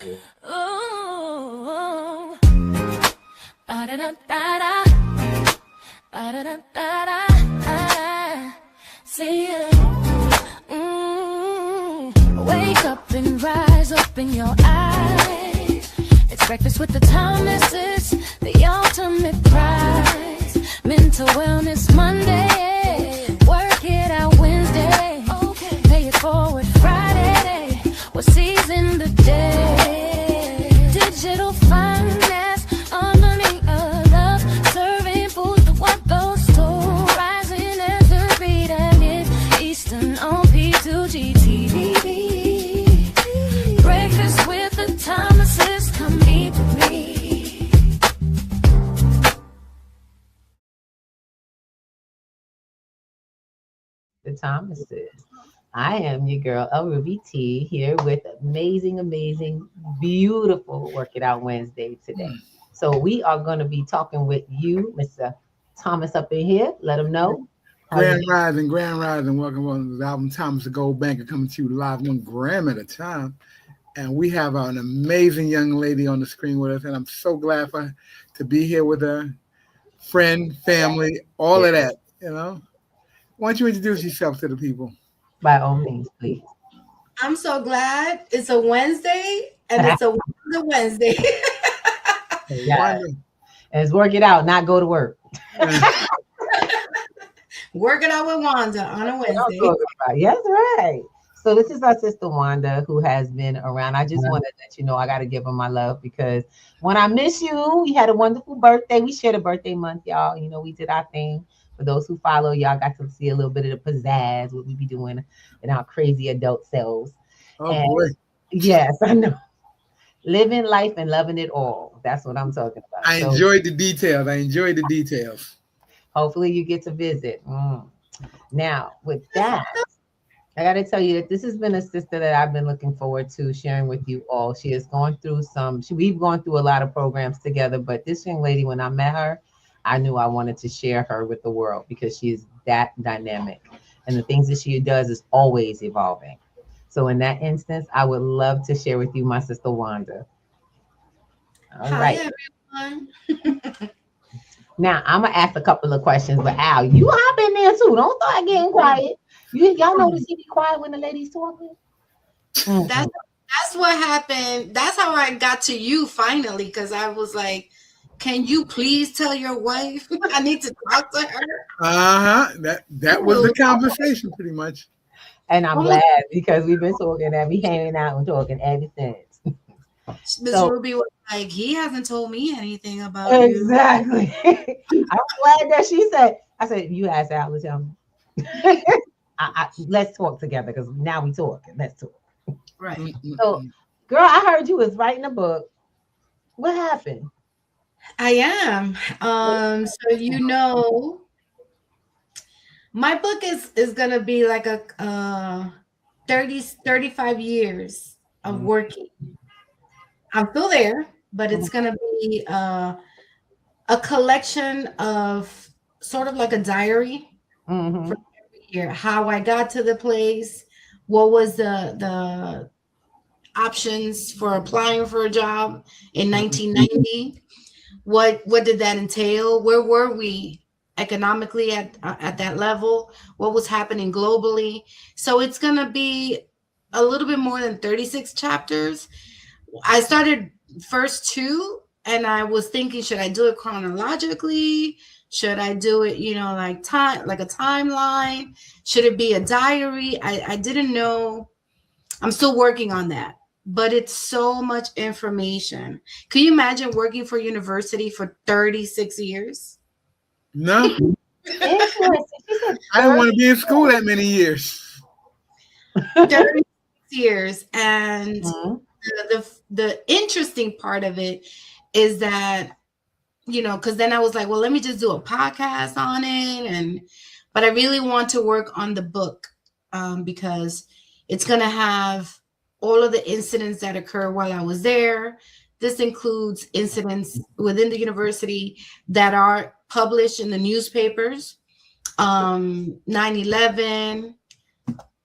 Ooh, ba-da-da-da-da, ba-da-da-da-da, see ya. Wake up and rise, open your eyes. It's breakfast with the Thomases, the ultimate prize. Mental Wellness Monday, work it out Wednesday, pay it forward Friday, we'll season the day. Digital finance, harmony of love, serving food to what those two, rising as the beat and it, Eastern on P2GTV. Breakfast with the Thomases, come eat with me. The Thomases. I am your girl, Ruby T, here with amazing, beautiful Work It Out Wednesday today. So we are going to be talking with you, Mr. Thomas, up in here. Let them know. Grand Rising. Welcome on the album Thomas the Gold Banker, coming to you live 1 gram at a time. And we have an amazing young lady on the screen with us, and I'm so glad to be here with her, friend, family, all of that, Why don't you introduce yourself to the people? By all means, please. I'm so glad it's a Wednesday, and it's a Wednesday. Yeah. Let's work it out, not go to work. Work it out with Wanda on a Wednesday. Yes, right. So this is our sister Wanda, who has been around. I just want to let you know I got to give her my love, because when I miss you, we had a wonderful birthday. We shared a birthday month, y'all. We did our thing. For those who follow, y'all got to see a little bit of the pizzazz, what we be doing in our crazy adult selves. Oh, boy. Yes, I know. Living life and loving it all. That's what I'm talking about. I enjoyed the details. Hopefully you get to visit. Now, with that, I got to tell you that this has been a sister that I've been looking forward to sharing with you all. She has gone through we've gone through a lot of programs together, but this young lady, when I met her, I knew I wanted to share her with the world, because she is that dynamic. And the things that she does is always evolving. So in that instance, I would love to share with you my sister Wanda. All right. Hi, everyone. Now, I'm going to ask a couple of questions, but Al, you hop in there too. Don't start getting quiet. Y'all notice he be quiet when the lady's talking? That's what happened. That's how I got to you finally, because I was like, can you please tell your wife I need to talk to her? That was the conversation, pretty much. And I'm glad, because we've been talking and we hanging out and talking ever since. Miss Ruby was like, he hasn't told me anything about exactly. I'm glad that she said, I said, you asked Al to tell me. Let's talk together, because now we talking. Let's talk. Right. So, girl, I heard you was writing a book. What happened? I am. So my book is gonna be like a 35 years of working. I'm still there, but it's gonna be a collection of sort of like a diary for every year. How I got to the place, what was the options for applying for a job in 1990. What did that entail? Where were we economically at that level? What was happening globally? So it's going to be a little bit more than 36 chapters. I started first 2, and I was thinking, should I do it chronologically? Should I do it, like a timeline? Should it be a diary? I didn't know. I'm still working on that. But it's so much information. Can you imagine working for university for 36 years? No. I didn't want to be in school that many years. 36 years. And the interesting part of it is that, because then I was like, well, let me just do a podcast on it. But I really want to work on the book because it's going to have all of the incidents that occurred while I was there. This includes incidents within the university that are published in the newspapers, 9/11,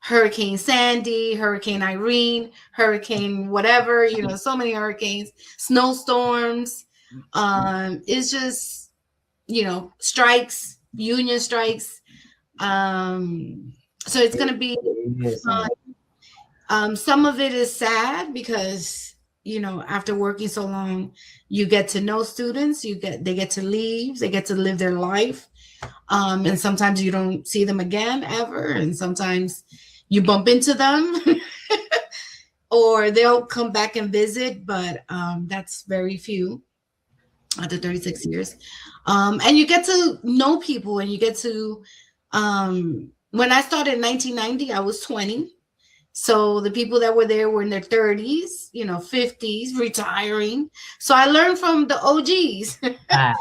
Hurricane Sandy, Hurricane Irene, Hurricane whatever, so many hurricanes, snowstorms. It's just, strikes, union strikes. So it's going to be fun. Some of it is sad because, after working so long, you get to know students, they get to leave, they get to live their life. And sometimes you don't see them again ever. And sometimes you bump into them or they'll come back and visit, but that's very few after 36 years. And you get to know people, and you get to, when I started in 1990, I was 20. So the people that were there were in their 30s, 50s, retiring. So I learned from the OGs. And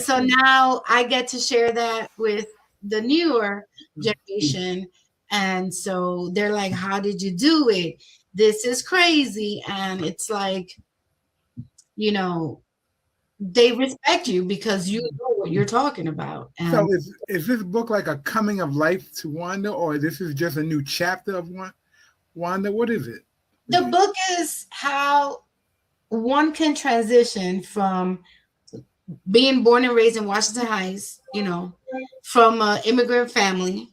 so now I get to share that with the newer generation. And so they're like, how did you do it? This is crazy. And it's like, they respect you because you know what you're talking about. And so is this book like a coming of life to Wanda, or this is just a new chapter of Wanda? What is it? The book is how one can transition from being born and raised in Washington Heights, from an immigrant family,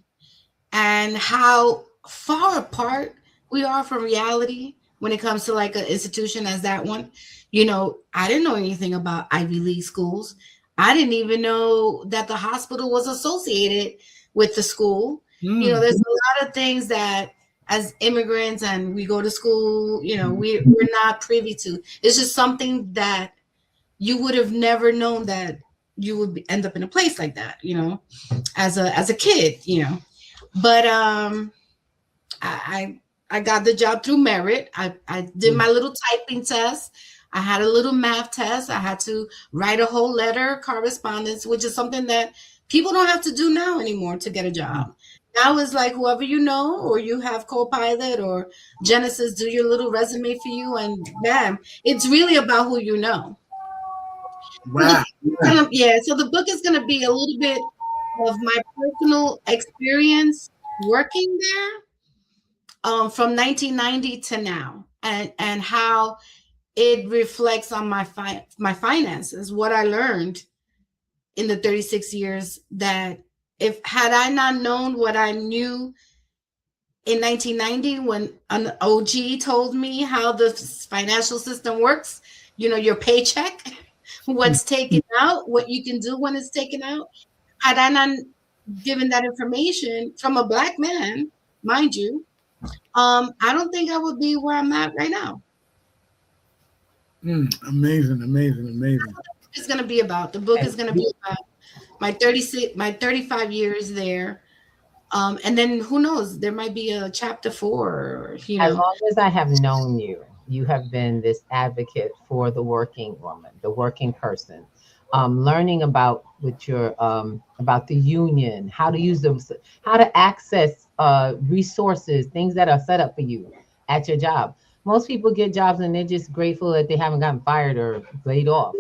and how far apart we are from reality when it comes to like an institution as that one. I didn't know anything about Ivy League schools. I didn't even know that the hospital was associated with the school. There's a lot of things that as immigrants and we go to school, we're not privy to. It's just something that you would have never known that you would end up in a place like that, as a kid, But I got the job through merit. I did my little typing test. I had a little math test. I had to write a whole letter correspondence, which is something that people don't have to do now anymore to get a job. Now it's like whoever you know, or you have Copilot or Genesis do your little resume for you, and bam, it's really about who you know. Wow. So the book is going to be a little bit of my personal experience working there, from 1990 to now, and how it reflects on my finances, what I learned in the 36 years that had I not known what I knew in 1990 when an OG told me how the financial system works, your paycheck, what's taken out, what you can do when it's taken out. Had I not given that information from a Black man, mind you, I don't think I would be where I'm at right now. Amazing. It's going to be about. The book is going to be about my 35 years there. And then who knows, there might be a chapter 4. As long as I have known you, you have been this advocate for the working woman, the working person. Learning about about the union, how to use them, how to access resources, things that are set up for you at your job. Most people get jobs and they're just grateful that they haven't gotten fired or laid off.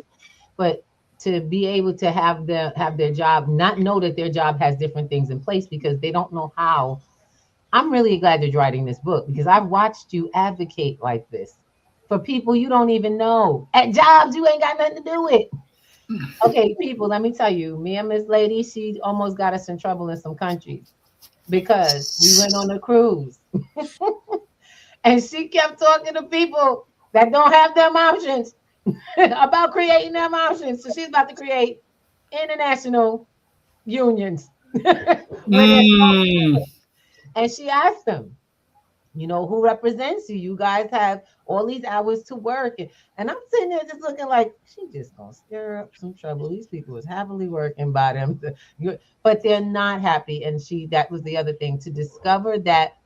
But to be able to have their job, not know that their job has different things in place because they don't know how. I'm really glad you're writing this book because I've watched you advocate like this for people you don't even know at jobs you ain't got nothing to do with. Okay, people, let me tell you, me and Miss Lady, she almost got us in trouble in some countries because we went on a cruise. And she kept talking to people that don't have them options about creating them options. So she's about to create international unions. And she asked them, who represents you? You guys have all these hours to work. And I'm sitting there just looking like, she just going to stir up some trouble. These people was happily working by them. But they're not happy. And that was the other thing, to discover that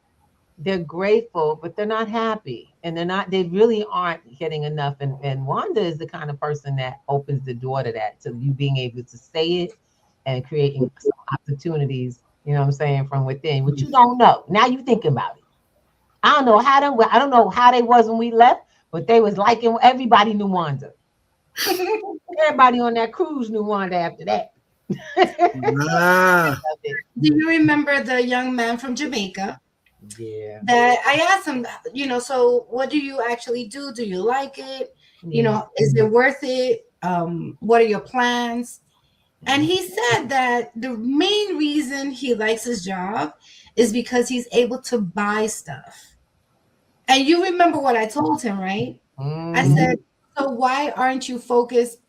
they're grateful, but they're not happy. And they really aren't getting enough. And Wanda is the kind of person that opens the door to that, to you being able to say it and creating some opportunities, from within, which you don't know. Now you thinking about it. I don't know how they was when we left, but they was liking, everybody knew Wanda. Everybody on that cruise knew Wanda after that. Do you remember the young man from Jamaica Yeah. That I asked him, so what do you actually do? Do you like it? Is it worth it? What are your plans? And he said that the main reason he likes his job is because he's able to buy stuff. And you remember what I told him, right? I said, so why aren't you focused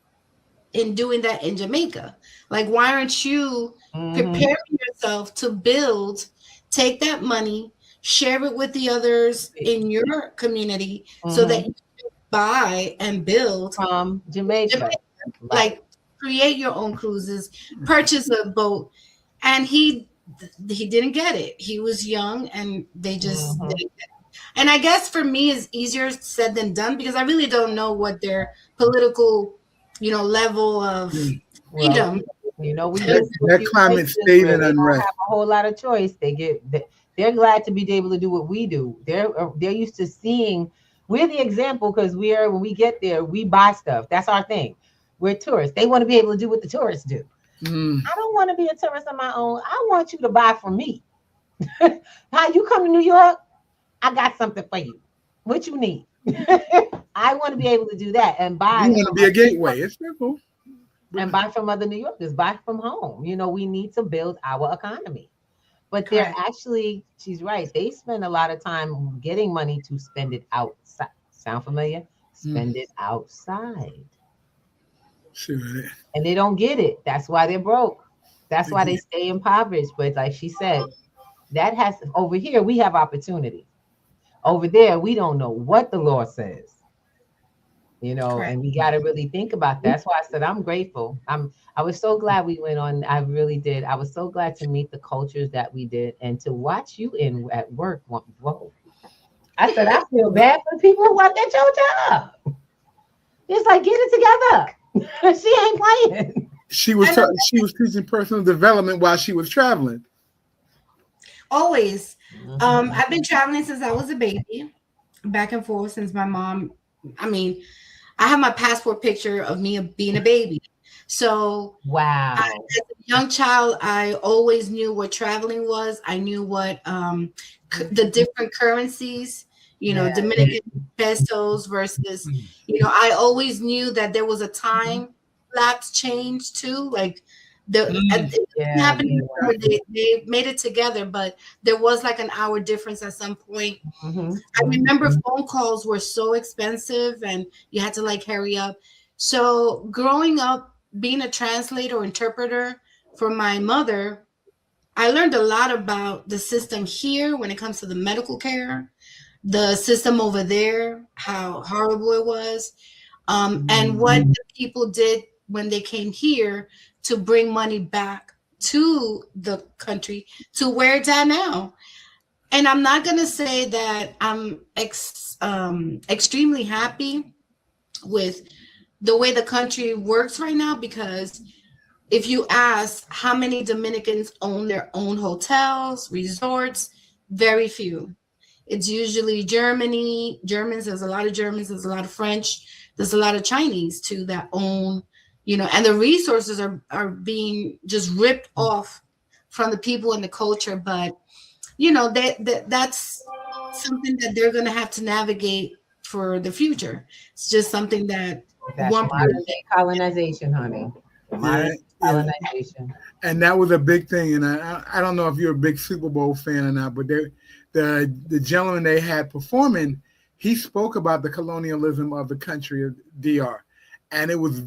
in doing that in Jamaica? Like, why aren't you preparing yourself to build, take that money, share it with the others in your community so that you can buy and build from Jamaica. like create your own cruises, purchase a boat. And he didn't get it. He was young and they just didn't get it. And I guess for me it's easier said than done because I really don't know what their political, level of freedom. We that climate stayed in unrest. Don't have a whole lot of choice. They're glad to be able to do what we do. They're used to seeing. We're the example because when we get there, we buy stuff. That's our thing. We're tourists. They want to be able to do what the tourists do. I don't want to be a tourist on my own. I want you to buy from me. How you come to New York? I got something for you. What you need? I want to be able to do that and buy. You want to be a gateway. It's simple. And buy from other New Yorkers. Buy from home. We need to build our economy. But they're actually, she's right. They spend a lot of time getting money to spend it outside. Sound familiar? Spend it outside. Sure. And they don't get it. That's why they're broke. That's why they stay impoverished. But like she said, over here, we have opportunity. Over there, we don't know what the law says. And we got to really think about that. That's why I said I'm grateful. I was so glad we went on. I really did. I was so glad to meet the cultures that we did and to watch you at work. Whoa. I said, I feel bad for the people who work at your job. It's like, get it together. She ain't playing. She was teaching personal development while she was traveling. Always. I've been traveling since I was a baby, back and forth since my mom. I have my passport picture of me being a baby. So wow. As a young child, I always knew what traveling was. I knew what the different currencies, Dominican pesos versus, I always knew that there was a time lapse change too. Like happened where they made it together, but there was like an hour difference at some point. I remember phone calls were so expensive and you had to like hurry up. So growing up, being a translator or interpreter for my mother, I learned a lot about the system here when it comes to the medical care, the system over there, how horrible it was, and what the people did when they came here to bring money back to the country to where it's at now. And I'm not going to say that I'm extremely happy with the way the country works right now, because if you ask how many Dominicans own their own hotels, resorts, very few. It's usually Germans, there's a lot of Germans, there's a lot of French, there's a lot of Chinese too that own, and the resources are being just ripped off from the people and the culture. But, that's something that they're going to have to navigate for the future. It's just something that modern day colonization, honey. Colonization. And that was a big thing. And I don't know if you're a big Super Bowl fan or not, but the gentleman they had performing, he spoke about the colonialism of the country of DR. And it was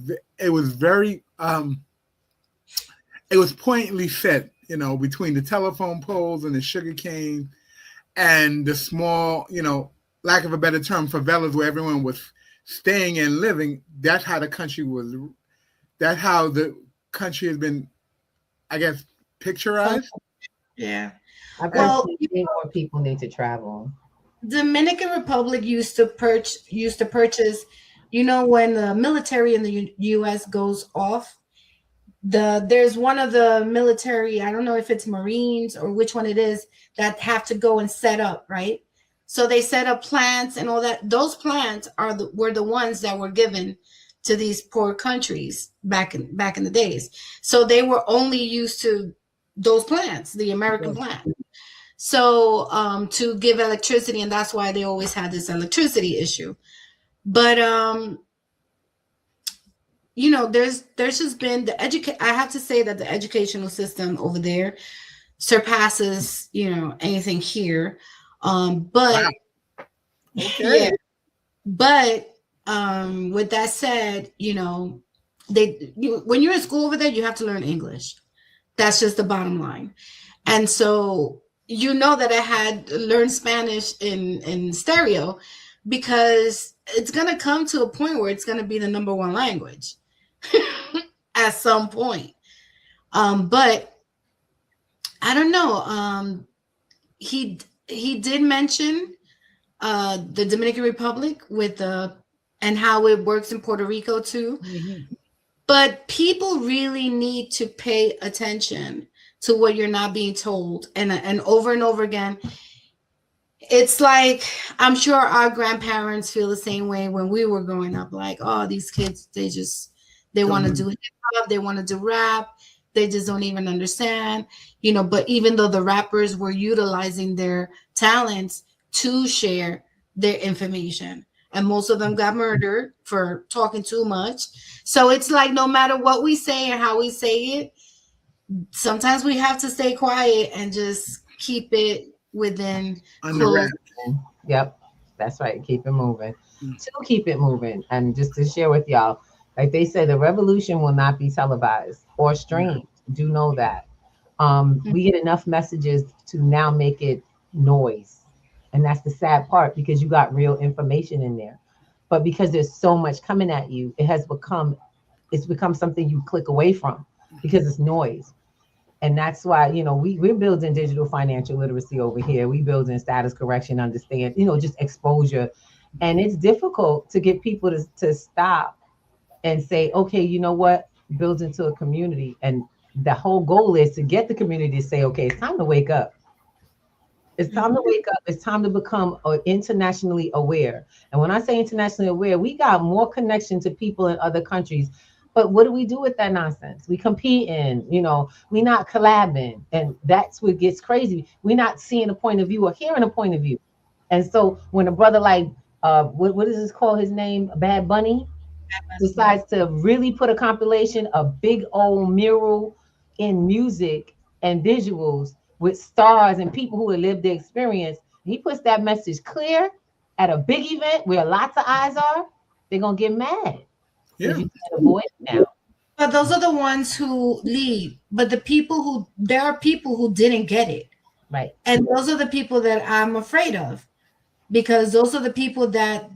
very it was pointedly said, between the telephone poles and the sugar cane and the small, lack of a better term, favelas where everyone was staying and living. That's how the country was. That's how the country has been, I guess, picturized. Yeah. Well, more people need to travel. Dominican Republic used to purchase, when the military in the U.S. goes off, there's one of the military, I don't know if it's Marines or which one it is, that have to go and set up, right? So they set up plants and all that. Those plants were the ones that were given to these poor countries back in the days. So they were only used to those plants, the American plant. So to give electricity, and that's why they always had this electricity issue. But you know, there's just been I have to say that the educational system over there surpasses, you know, anything here. But Wow. Okay. yeah, but with that said, you know, when you're in school over there, you have to learn English. That's just the bottom line. And so, you know, that I had learned Spanish in stereo, because it's going to come to a point where it's going to be the number one language at some point. But I don't know. He did mention the Dominican Republic with and how it works in Puerto Rico too. Mm-hmm. But people really need to pay attention to what you're not being told. And over again, it's like, I'm sure our grandparents feel the same way when we were growing up. Like, oh, these kids, they want to do hip hop, they want to do rap, they just don't even understand, you know. But even though the rappers were utilizing their talents to share their information, and most of them got murdered for talking too much. So it's like, no matter what we say and how we say it, sometimes we have to stay quiet and just keep it within closed. Yep, that's right. Keep it moving. To keep it moving, and just to share with y'all, like they say, the revolution will not be televised or streamed. Do know that. We get enough messages to now make it noise. And that's the sad part, because you got real information in there. But because there's so much coming at you, it's become something you click away from, because it's noise. And that's why, you know, we're building digital financial literacy over here. We building status correction, understand, you know, just exposure. And it's difficult to get people to stop and say, okay, you know what, build into a community. And the whole goal is to get the community to say, okay, it's time to wake up. It's time to wake up. It's time to become internationally aware. And when I say internationally aware, we got more connection to people in other countries. But what do we do with that nonsense? We compete in, you know, we're not collabing. And that's what gets crazy. We're not seeing a point of view or hearing a point of view. And so when a brother like, what is this called, his name, Bad Bunny, decides to really put a compilation, a big old mural in music and visuals with stars and people who have lived the experience, he puts that message clear at a big event where lots of eyes are, they're going to get mad. Yeah. You can avoid it now. But those are the ones who lead. But there are people who didn't get it. Right. And those are the people that I'm afraid of, because those are the people that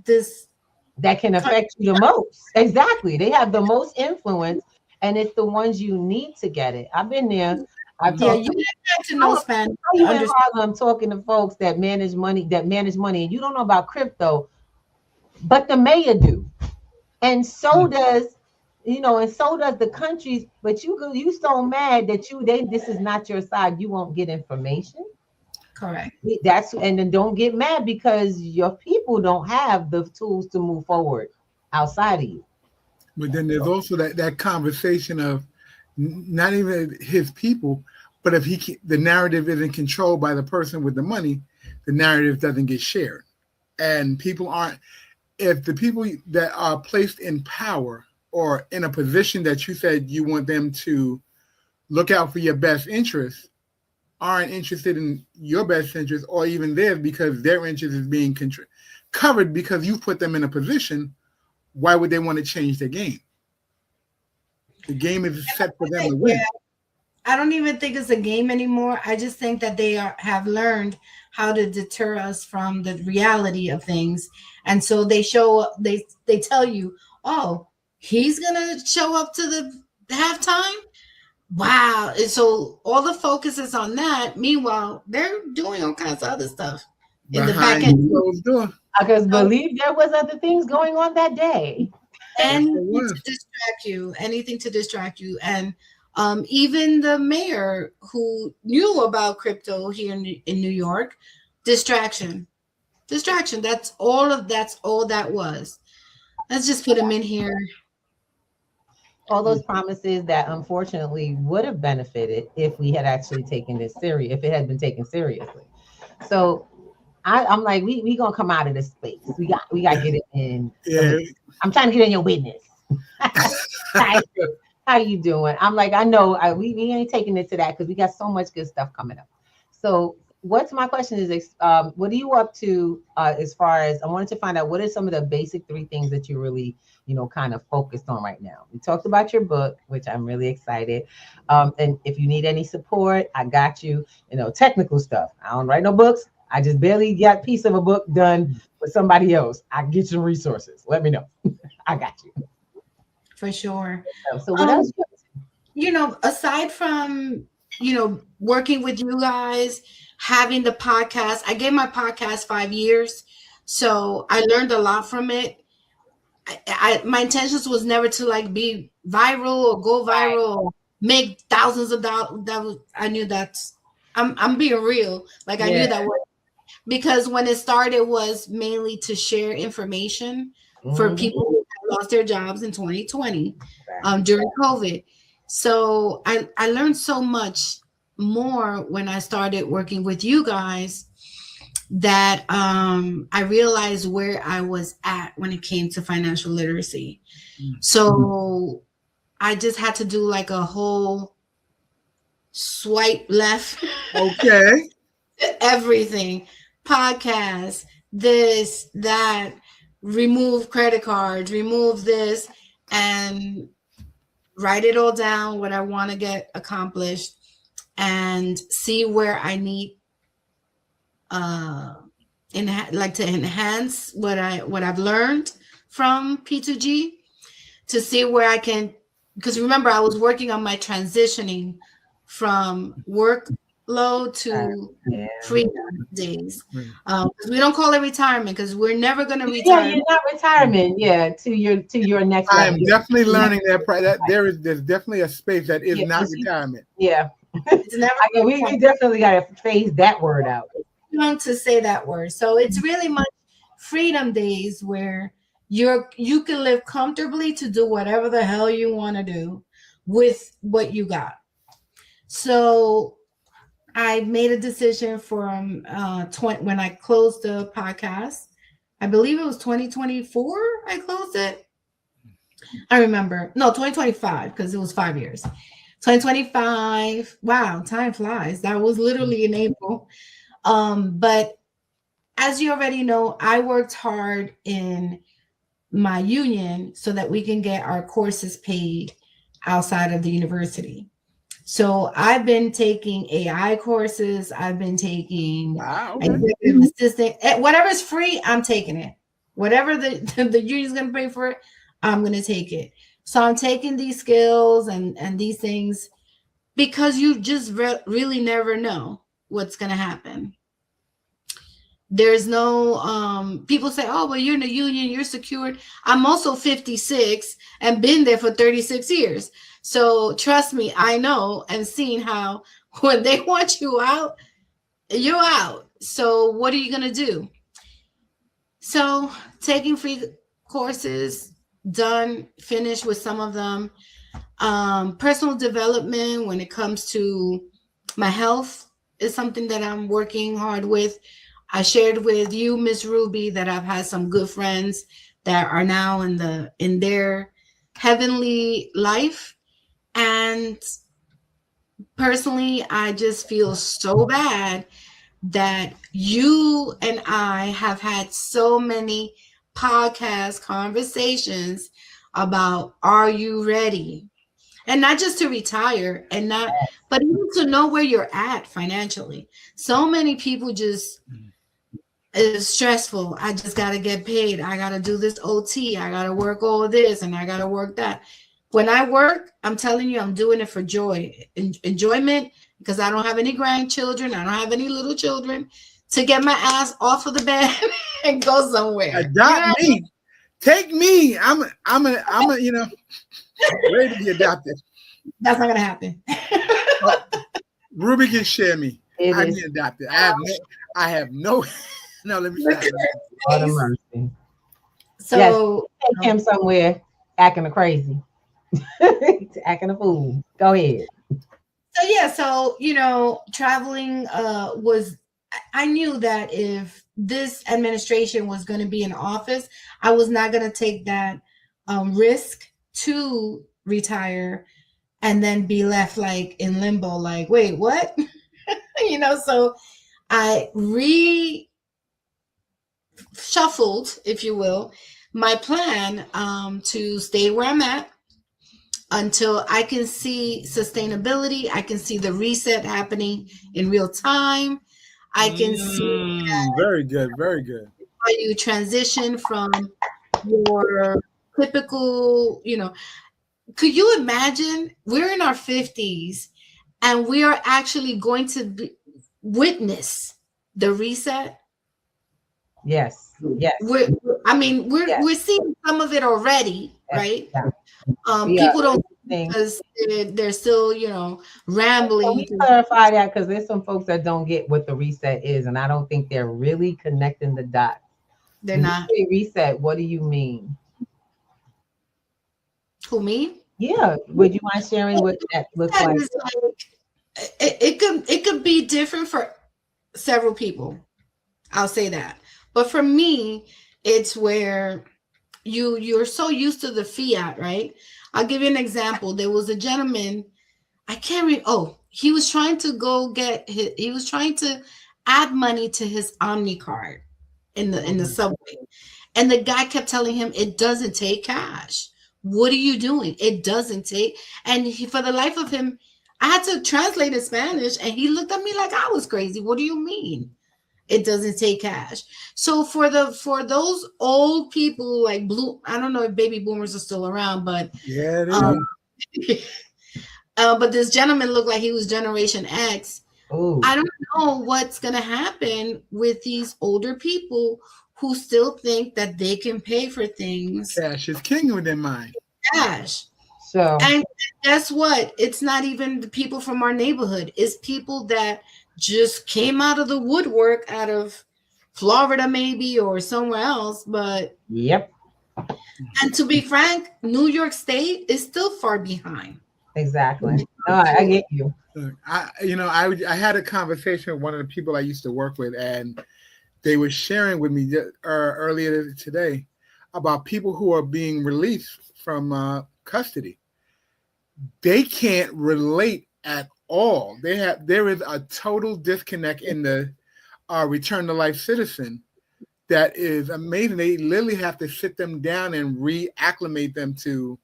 can affect you the most. Exactly. They have the most influence, and it's the ones you need to get it. I've been there. You didn't have to know Spanish. You in Harlem talking to folks that manage money, and you don't know about crypto, but the mayor do. And so does, you know, and so does the countries, but you so mad that this is not your side, you won't get information. Correct. And then don't get mad because your people don't have the tools to move forward outside of you. But then there's also that conversation of not even his people, but if the narrative isn't controlled by the person with the money, the narrative doesn't get shared. And people aren't, if the people that are placed in power or in a position that you said you want them to look out for your best interests, aren't interested in your best interest or even theirs, because their interest is being covered because you put them in a position, why would they want to change the game? The game is set for them to win. I don't even think it's a game anymore. I just think that they have learned how to deter us from the reality of things. And so they tell you, oh, he's going to show up to the halftime. Wow. And so all the focus is on that. Meanwhile, they're doing all kinds of other stuff in the back end. I can believe there was other things going on that day. Anything to distract you. And even the mayor who knew about crypto here in New York, distraction. That's all that was. Let's just put him in here. All those promises that unfortunately would have benefited if we had actually taken this serious, if it had been taken seriously. So I'm like, we gonna come out of this space. We got to get it in. Yeah. I'm trying to get in your business. How you doing? I'm like, I know we ain't taking it to that because we got so much good stuff coming up. So what's my question is, what are you up to as far as, I wanted to find out what are some of the basic 3 things that you really, kind of focused on right now. We talked about your book, which I'm really excited. And if you need any support, I got you, technical stuff. I don't write no books. I just barely got a piece of a book done with somebody else. I can get you some resources. Let me know. I got you. For sure. So what else? Aside from, working with you guys, having the podcast, I gave my podcast 5 years. So I learned a lot from it. My intentions was never to like be viral or go viral or make thousands of dollars. I knew I'm being real. Like I knew that was, because when it started was mainly to share information for people who lost their jobs in 2020 during COVID. So I learned so much more when I started working with you guys that I realized where I was at when it came to financial literacy. So I just had to do like a whole swipe left. Okay. Everything. Podcasts, this, that, remove credit cards, remove this, and write it all down, what I want to get accomplished, and see where I need to enhance what I've learned from P2G, to see where I can, because remember I was working on my transitioning from workload to freedom days. We don't call it retirement because we're never going to retire. Yeah, you're not retirement. Yeah, to your next level. I'm definitely learning that there's definitely a space that is not retirement. Yeah. It's never we definitely got to phase that word out. To say that word. So it's really much freedom days where you can live comfortably to do whatever the hell you want to do with what you got. So I made a decision from when I closed the podcast. I believe it was 2024 I closed it. I remember. No, 2025, because it was 5 years. 2025. Wow, time flies. That was literally in April. But as you already know, I worked hard in my union so that we can get our courses paid outside of the university. So I've been taking AI courses. I've been taking executive assistant. Whatever's free, I'm taking it. Whatever the union's going to pay for it, I'm going to take it. So I'm taking these skills and these things because you just really never know what's going to happen. There's no, people say, oh, well, you're in a union, you're secured. I'm also 56 and been there for 36 years. So trust me, I know and seen how when they want you out, you're out. So what are you going to do? So taking free courses, done, finished with some of them. Personal development when it comes to my health is something that I'm working hard with. I shared with you, Miss Ruby, that I've had some good friends that are now in their heavenly life. And personally, I just feel so bad that you and I have had so many podcast conversations about, are you ready? And not just to retire and not, but even to know where you're at financially. So many people just, it's stressful. I just got to get paid. I got to do this OT. I got to work all this and I got to work that. When I work, I'm telling you, I'm doing it for joy, enjoyment, because I don't have any grandchildren. I don't have any little children to get my ass off of the bed and go somewhere. Adopt me. Take me. I'm a, ready to be adopted. That's not going to happen. Ruby can share me. I get adopted. I have no, no, let me stop. All the mercy. So take him somewhere acting crazy. Acting a fool. Go ahead. So yeah, so traveling was I knew that if this administration was going to be in office, I was not going to take that risk to retire and then be left like in limbo, like, wait, what? So I reshuffled, if you will, my plan to stay where I'm at until I can see sustainability. I can see the reset happening in real time. I can see very good, very good. How you transition from your typical, could you imagine we're in our 50s and we are actually going to witness the reset? Yes. We're seeing some of it already, right? Yeah. People don't think because they're still, rambling. Can we clarify that? Because there's some folks that don't get what the reset is, and I don't think they're really connecting the dots. They're not. When you say reset, what do you mean? Who, me? Yeah. Would you mind sharing what that looks like? It could be different for several people. I'll say that. But for me, it's where you're so used to the fiat, right? I'll give you an example. There was a gentleman, I can't read. Oh, he was trying to he was trying to add money to his Omni card in the subway. And the guy kept telling him, it doesn't take cash. What are you doing? It doesn't take. And for the life of him, I had to translate in Spanish, and he looked at me like I was crazy. What do you mean? It doesn't take cash. So for those old people like I don't know if baby boomers are still around, but yeah, but this gentleman looked like he was Generation X. Ooh. I don't know what's gonna happen with these older people who still think that they can pay for things. Cash is king with their mind. Cash. So, and guess what? It's not even the people from our neighborhood. It's people that just came out of the woodwork, out of Florida maybe or somewhere else. But yep. And to be frank, New York State is still far behind. Exactly. No, I get you. I had a conversation with one of the people I used to work with, and they were sharing with me earlier today about people who are being released from custody. They can't relate at all. There is a total disconnect in the return to life citizen that is amazing. They literally have to sit them down and reacclimate them to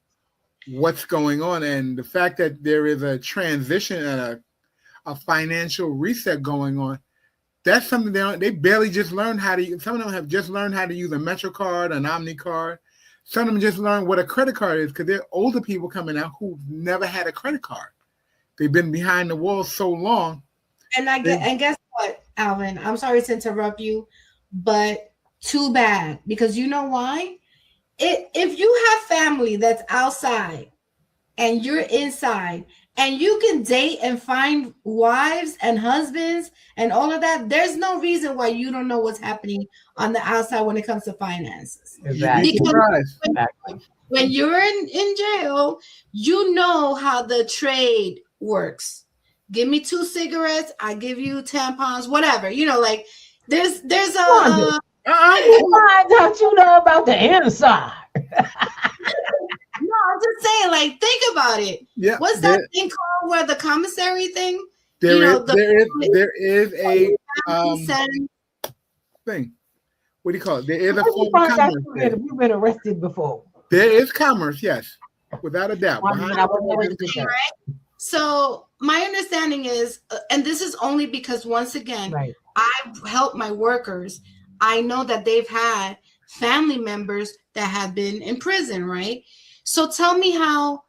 what's going on. And the fact that there is a transition and a financial reset going on, that's something they barely just learned how to use. Some of them have just learned how to use a MetroCard, an Omni card. Some of them just learned what a credit card is because they're older people coming out who've never had a credit card. They've been behind the wall so long. And guess what, Alvin? I'm sorry to interrupt you, but too bad, because you know why? If you have family that's outside and you're inside and you can date and find wives and husbands and all of that, there's no reason why you don't know what's happening on the outside when it comes to finances. Exactly. Because when you're in jail, you know how the trade works. Give me 2 cigarettes, I give you tampons, whatever. Like there's a why don't you know about the inside? No, I'm just saying, like, think about it. Yeah, what's that thing called where the commissary thing? There is a thing. What do you call it? There is a form of commerce. We've been arrested before. There is commerce, yes, without a doubt. So my understanding is, and this is only because once again, right, I've helped my workers. I know that they've had family members that have been in prison, right? So tell me how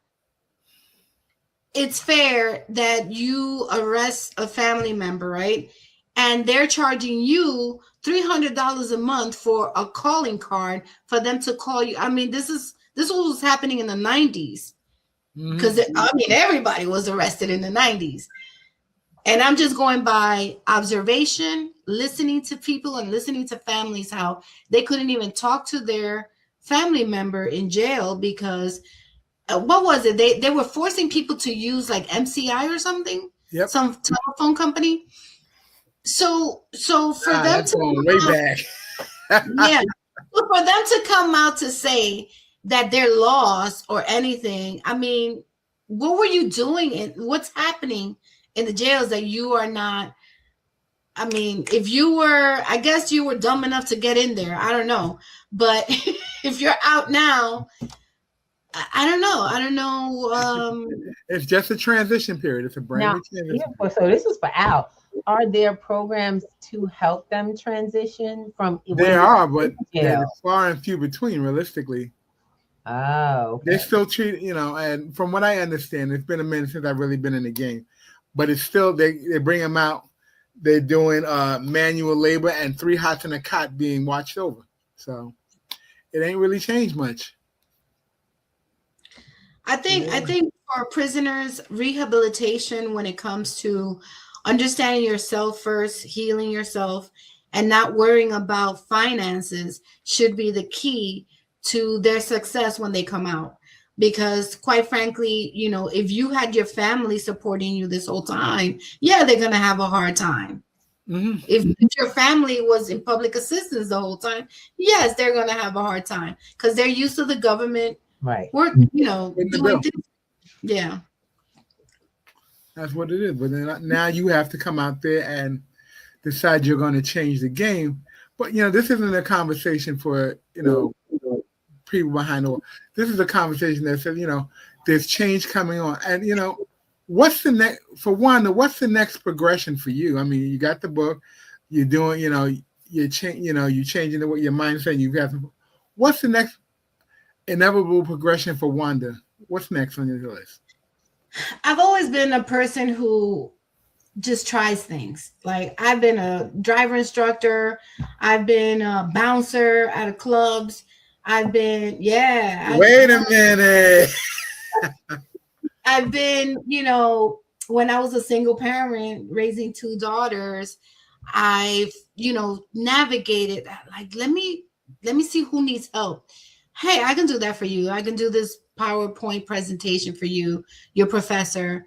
it's fair that you arrest a family member, right? And they're charging you $300 a month for a calling card for them to call you. I mean, this was happening in the 90s because everybody was arrested in the 90s. And I'm just going by observation, listening to people and listening to families, how they couldn't even talk to their family member in jail because what was it? They were forcing people to use like MCI or something, some telephone company. So for them that's to going way back. yeah, so for them to come out to say that they're lost or anything, I mean, what were you doing and what's happening in the jails that you are not? I mean, if you were, I guess you were dumb enough to get in there. I don't know, but if you're out now, I don't know. I don't know. It's just a transition period. It's a brand Now, new transition. so this is for Al. Are there programs to help them transition from? There are, but they're far and few between, realistically. Oh, okay. They still treat, and from what I understand, it's been a minute since I've really been in the game, but it's still, they bring them out. They're doing manual labor and 3 hots and a cot being watched over. So it ain't really changed much. I think for prisoners, rehabilitation when it comes to understanding yourself first, healing yourself, and not worrying about finances should be the key to their success when they come out. Because quite frankly, if you had your family supporting you this whole time, yeah, they're going to have a hard time. Mm-hmm. If your family was in public assistance the whole time, yes, they're going to have a hard time because they're used to the government. Right. Work, doing things. Yeah. That's what it is. But then now you have to come out there and decide you're going to change the game. But, this isn't a conversation for, people behind the wall. This is a conversation that says, there's change coming on. And, what's the next, for Wanda, what's the next progression for you? I mean, you got the book, you're doing, you're changing your mindset. You got, what's the next inevitable progression for Wanda? What's next on your list? I've always been a person who just tries things. Like I've been a driver instructor. I've been a bouncer at a clubs. I've been, Wait a minute. I've been, when I was a single parent raising 2 daughters, I've, navigated that. Like, let me see who needs help. Hey, I can do that for you. I can do this PowerPoint presentation for you, your professor,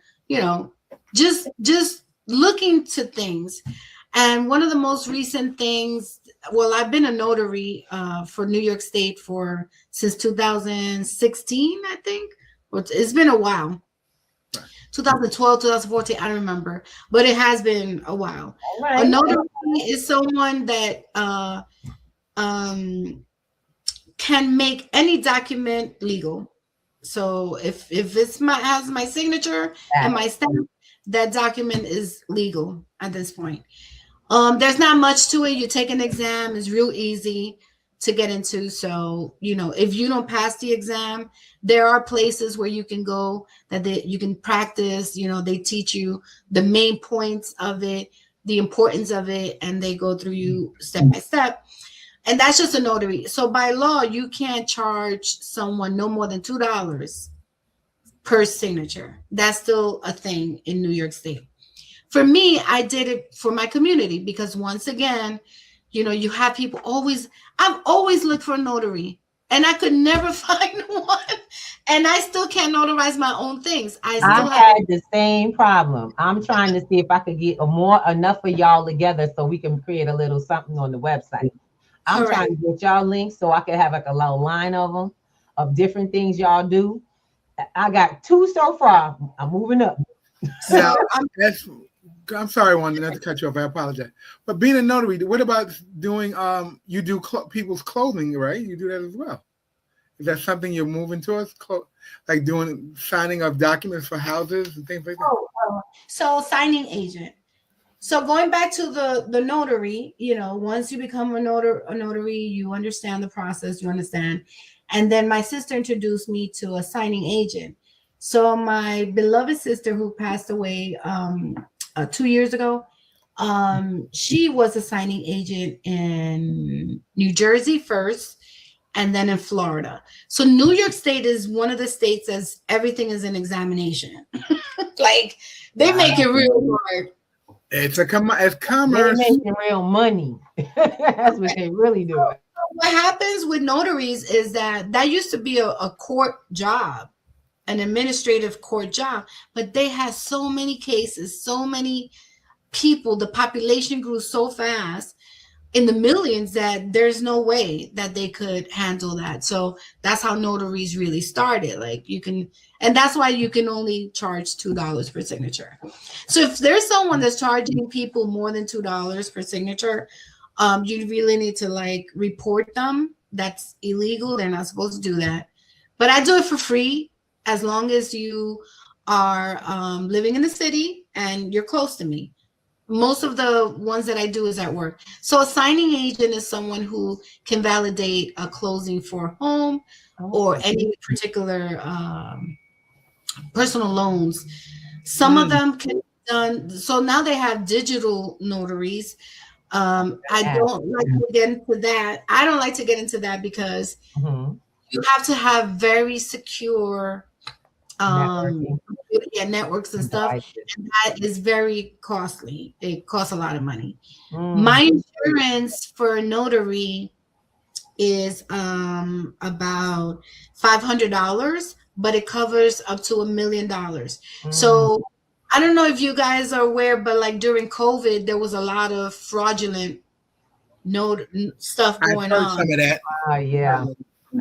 just looking to things. And one of the most recent things, well, I've been a notary for New York State since 2016, I think. It's been a while. 2012, 2014, I don't remember, but it has been a while. Right. A notary is someone that can make any document legal. So if it's has my signature and my stamp, that document is legal at this point. There's not much to it. You take an exam, it's real easy to get into. So, if you don't pass the exam, there are places where you can go that you can practice, they teach you the main points of it, the importance of it, and they go through you step by step. And that's just a notary. So by law, you can't charge someone no more than $2 per signature. That's still a thing in New York State. For me, I did it for my community because once again, you have people I've always looked for a notary and I could never find one. And I still can't notarize my own things. I had the same problem. I'm trying to see if I could get enough of y'all together so we can create a little something on the website. I'm trying to get y'all links so I can have like a little line of them, of different things y'all do. I got 2 so far. I'm moving up. Now, I'm sorry, Wanda, not to cut you off. I apologize. But being a notary, what about doing, you do people's clothing, right? You do that as well. Is that something you're moving towards? Like doing signing of documents for houses and things like that? So signing agent. So going back to the notary, once you become a notary, you understand the process, you understand. And then my sister introduced me to a signing agent. So my beloved sister who passed away 2 years ago, she was a signing agent in New Jersey first, and then in Florida. So New York State is one of the states as everything is an examination. Like they make it real hard. It's commerce. They're making real money. That's what they really do. What happens with notaries is that used to be a court job, an administrative court job, but they had so many cases, so many people, the population grew so fast in the millions that there's no way that they could handle that. So that's how notaries really started. Like you can, and that's why you can only charge $2 per signature. So if there's someone that's charging people more than $2 per signature, you really need to like report them. That's illegal. They're not supposed to do that. But I do it for free as long as you are living in the city and you're close to me. Most of the ones that I do is at work. So a signing agent is someone who can validate a closing for a home or any particular personal loans. Some of them can be done. So now they have digital notaries. I don't like to get into that. I don't like to get into that because you have to have very secure networks and stuff, and that is very costly. It costs a lot of money. My insurance for a notary is about $500, but it covers up to $1 million. So I don't know if you guys are aware, but like during COVID, there was a lot of fraudulent stuff going on. Some of that. Yeah,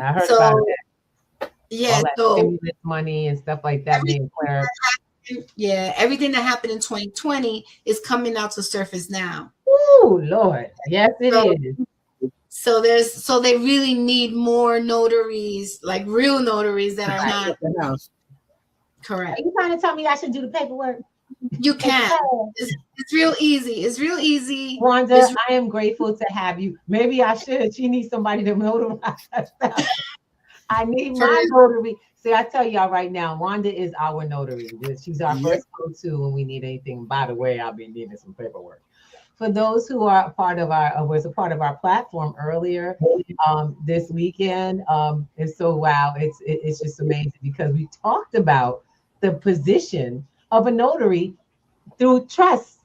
I heard about that. Yeah, so stimulus money and stuff like that being cleared. Yeah, everything that happened in 2020 is coming out to surface now. Oh Lord, yes, it is. So they really need more notaries, like real notaries that are not correct. Are you trying to tell me I should do the paperwork? You can. It's real easy. It's real easy. Wanda, I am grateful to have you. Maybe I should. She needs somebody to notarize that stuff. I need my notary. See, I tell y'all right now, Wanda is our notary. She's our first go-to when we need anything. By the way, I'll be needing some paperwork. For those who are was a part of our platform earlier this weekend, it's so wow. It's just amazing because we talked about the position of a notary through trust,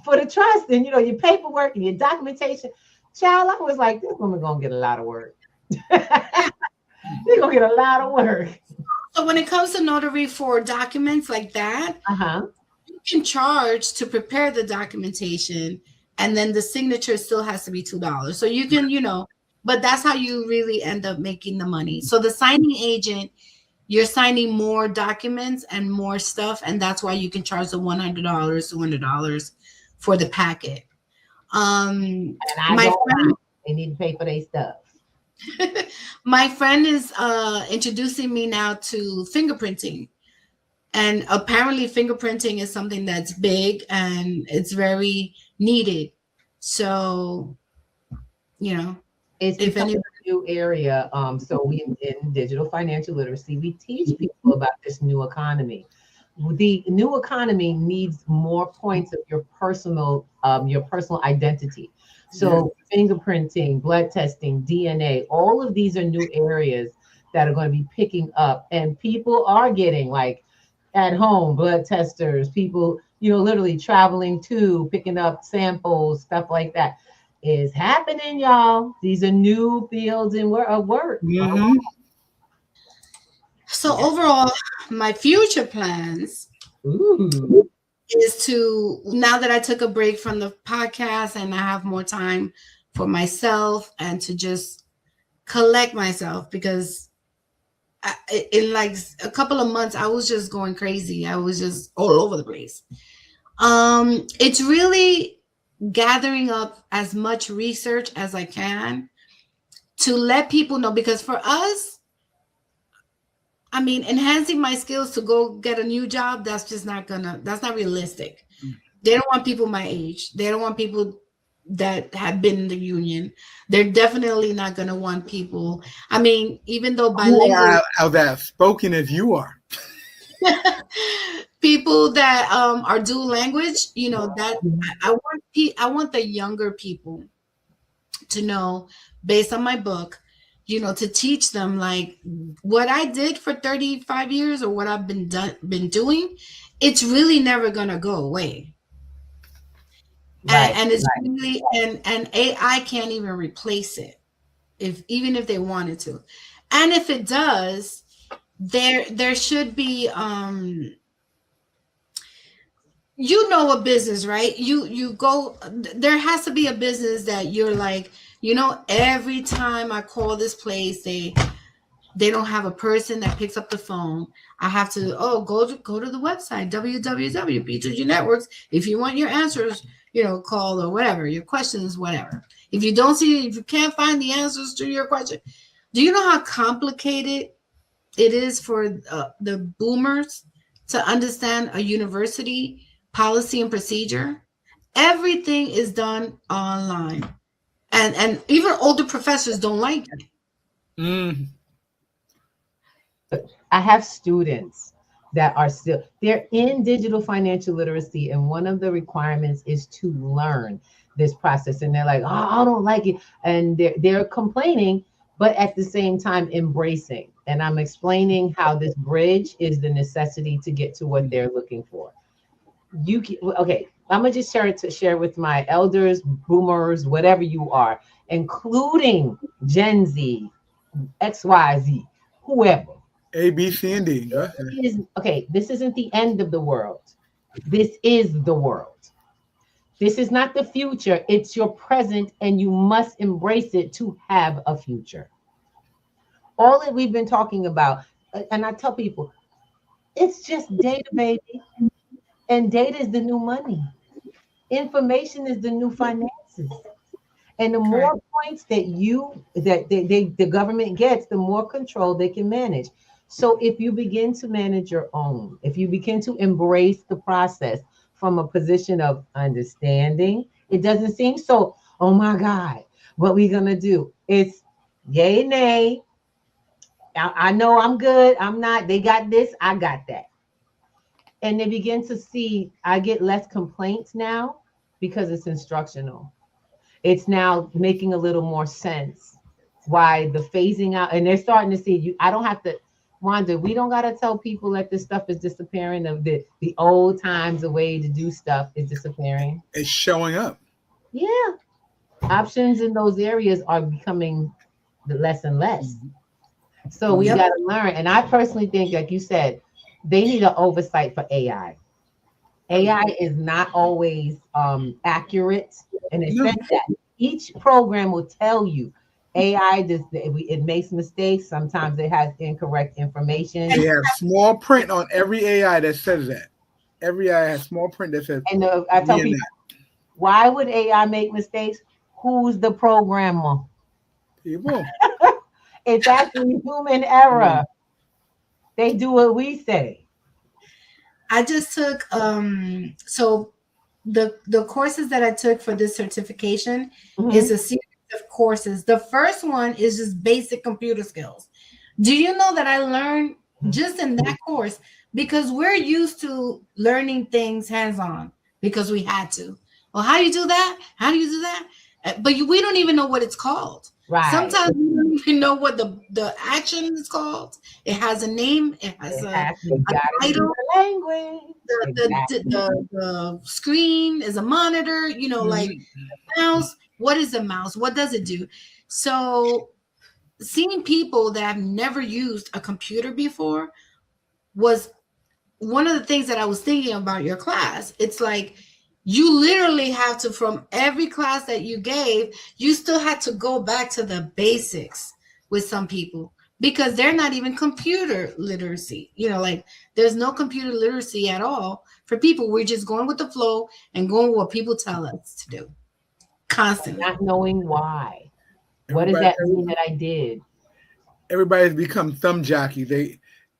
for the trust, and your paperwork and your documentation. Child, I was like, this woman gonna get a lot of work. They're gonna get a lot of work. So when it comes to notary for documents like that, you can charge to prepare the documentation, and then the signature still has to be $2. So you can, but that's how you really end up making the money. So the signing agent, you're signing more documents and more stuff, and that's why you can charge the $100, $200 for the packet. And they need to pay for their stuff. My friend is introducing me now to fingerprinting, and apparently fingerprinting is something that's big and it's very needed. So, it's a new area. So we in digital financial literacy, we teach people about this new economy. The new economy needs more points of your personal identity. So fingerprinting, blood testing, DNA, all of these are new areas that are going to be picking up, and people are getting like at home blood testers, people, literally traveling to picking up samples, stuff like that is happening, y'all. These are new fields of work. So overall, my future plans is to, now that I took a break from the podcast and I have more time for myself and to just collect myself, because in like a couple of months, I was just going crazy. I was just all over the place. It's really gathering up as much research as I can to let people know, because for us, I mean, enhancing my skills to go get a new job, that's not realistic. They don't want people my age. They don't want people that have been in the union. They're definitely not going to want people. I mean, even though bilingual, how that spoken as you are. people that are dual language, that I want the younger people to know, based on my book, to teach them like what I did for 35 years or what I've been doing. It's really never gonna go away. Right, and it's really and AI can't even replace it, even if they wanted to. And if it does, there should be you know a business, right? You go, there has to be a business that you're like, every time I call this place, they don't have a person that picks up the phone. I have to go to the website www.B2G Networks if you want your answers, call or whatever, your questions, whatever. If you can't find the answers to your question, do you know how complicated it is for the boomers to understand a university policy and procedure? Everything is done online, and even older professors don't like it. I have students that are they're in digital financial literacy, and one of the requirements is to learn this process, and they're like, oh, I don't like it, and they're complaining, but at the same time embracing. And I'm explaining how this bridge is the necessity to get to what they're looking for. Okay, I'm gonna just share with my elders, boomers, whatever you are, including Gen Z, XYZ, whoever. A, B, C, and D. This isn't the end of the world. This is the world. This is not the future. It's your present, and you must embrace it to have a future. All that we've been talking about, and I tell people, it's just data, baby. And data is the new money. Information is the new finances. And the more points that the government gets, the more control they can manage. So if you begin to manage your own, if you begin to embrace the process from a position of understanding, it doesn't seem so, oh my God, what we gonna do? It's yay, nay. I know I'm good. I'm not. They got this. I got that. And they begin to see, I get less complaints now because it's instructional. It's now making a little more sense why the phasing out, and they're starting to see I don't have to, Wanda, we don't got to tell people that this stuff is disappearing, of the old times, the way to do stuff is disappearing. It's showing up. Yeah. Options in those areas are becoming less and less. So we got to learn. And I personally think, like you said, they need an oversight for AI. AI is not always accurate, and it says that each program will tell you AI it makes mistakes. Sometimes it has incorrect information. They have small print on every AI that says that. Every AI has small print that says. And I tell people, why would AI make mistakes? Who's the programmer? People. It's actually human error. They do what we say. I just took so the courses that I took for this certification is a series of courses. The first one is just basic computer skills. Do you know that I learned just in that course, because we're used to learning things hands-on because we had to. Well, how do you do that? How do you do that? But we don't even know what it's called. Right. Sometimes we don't even know what the action is called. It has a name. It has a title. Language. The screen is a monitor. Like the mouse. What is a mouse? What does it do? So seeing people that have never used a computer before was one of the things that I was thinking about your class. It's like, you literally have to, from every class that you gave, you still had to go back to the basics with some people, because they're not even computer literacy. Like there's no computer literacy at all for people. We're just going with the flow and going with what people tell us to do constantly. Not knowing why. What does that mean that I did? Everybody's become thumb jockey.